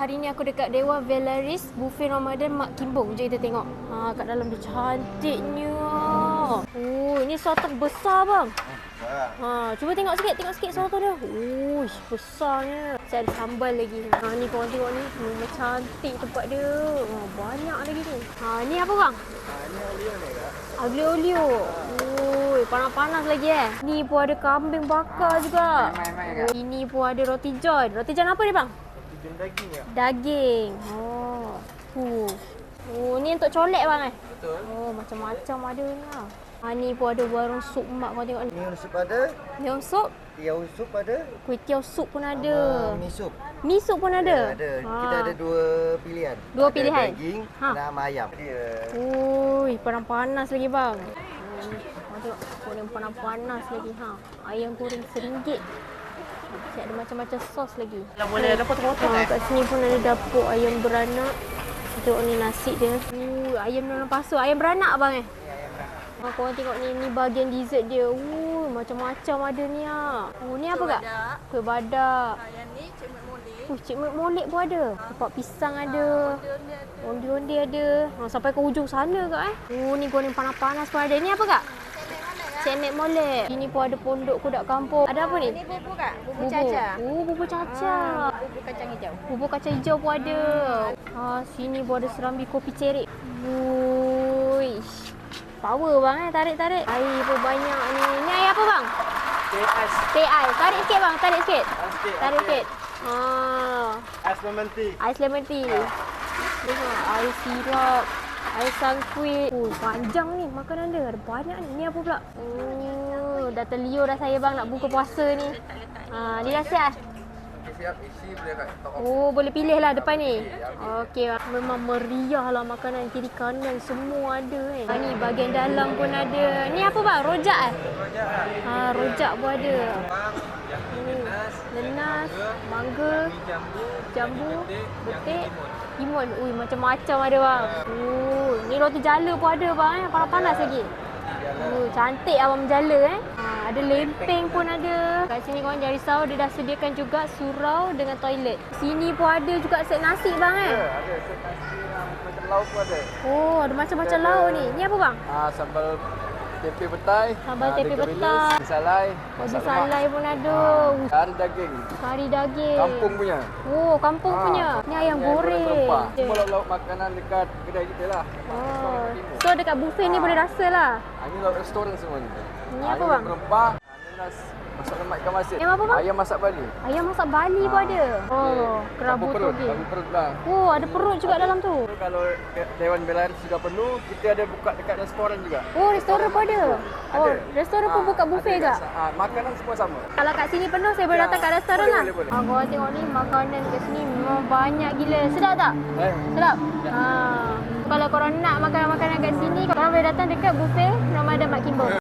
hari ni aku dekat Dewa Velaris, buffet Ramadan Mak Kimbong. Jom kita tengok. Kat dalam dia cantiknya. Oh, ini soto besar bang. Cuba tengok sikit soto dia. Besarnya. Saya ada sambal lagi. Ni korang tengok ni. Memang cantik tempat dia. Banyak lagi ni. Ni apa bang? Ni olio ni kak. Aglio-olio. Panas-panas lagi Ni pun ada kambing bakar juga. Main-main kak. Ini pun ada roti john. Roti john apa ni bang? Roti john daging kak. Daging. Ni untuk colek bang Betul. Macam-macam ada ni lah. Ni pun ada warung sup mak kau tengok ni. Ni sup ada. Miao sup, Tiao sup ada. kuih tiao sup pun ada. Mi sup. Mi sup pun ada. Ada. Kita ada dua pilihan. Dua ada pilihan? Daging dan ayam. Dia Panas lagi bang. Tengok, goreng panas lagi Ayam goreng RM1. Ada macam-macam sos lagi. boleh ada potong-potong Kat sini pun ada dapur ayam beranak. Tengok ni nasi dia. Ayam dalam pasu. Ayam beranak abang korang tengok ni bahagian dessert dia. Macam-macam ada ni ni apa kak? Kuih badak. Yang ni cemek molek. Cik molek pun ada. Kepak pisang ada. Onde-onde ada. Sampai ke ujung sana kak ni goreng panas-panas pun ada. Ni apa kak? Cemek molek. Ini pun ada pondok kudak kampung. Ada apa ni? Ini bubur kak, bubur caca. Bubur caca. Bubur kacang hijau. Bubur kacang hijau pun ada. Sini pun ada serambi kopi cerik. Power bang tarik-tarik. Air pun banyak ni. Ni air apa bang? Teh ais. Tarik sikit bang, tarik sikit. Tarik sikit. ais lemon tea. Ais lemon tea. Tengok air sirap. Air sangkuit. Panjang ni makanan dia. Ada banyak ni. Ni apa pula? Dah terliur dah saya bang nak buka puasa ni. Ni dah siap. Siap isi boleh kat top. Boleh pilih lah depan ni. Okey, memang meriah lah makanan kiri kanan semua ada ni bahagian dalam pun ada. Ni apa bang? Rojak rojak pun ada. Lenas, mangga, jambu, betik, timun. Macam-macam ada bang. Ni roti jala pun ada bang panas-panas lagi. Cantik abang menjala Ada lempeng pun ada. Kat sini korang jangan risau, dia dah sediakan juga surau dengan toilet. Sini pun ada juga set nasi bang Ada set nasi macam lauk pun ada. Ada macam-macam lauk ni. Ni apa bang? Sambal tempe petai. Sambal tempe petai. Salai. Salai pun ada. Kari daging. Kari daging. Kampung punya. Kampung punya. Ni ayam goreng. Semua lauk makanan dekat kedai kita lah. So dekat buffet ni boleh rasa lah. Ini lauk restoran semua ni. Ni apa bang? Rempah. Masak lemak ikan masin. Ayam apa bang? Ayam masak Bali. Ayam masak Bali pun ada. Kerabu toge. Kerabu perut lah. Ada perut juga dalam tu. Kalau Dewan Velaris sudah penuh, kita ada buka dekat restoran juga. Restoran pun ada. Restoran pun buka buffet ke? Makanan semua sama. Kalau kat sini penuh, saya boleh datang kat restoran lah. Boleh. Korang tengok ni, makanan kat sini memang banyak gila. Sedap tak? Sedap? Kalau korang nak makan makanan kat sini, korang boleh datang dekat buffet Ramadan Mak Kimbong.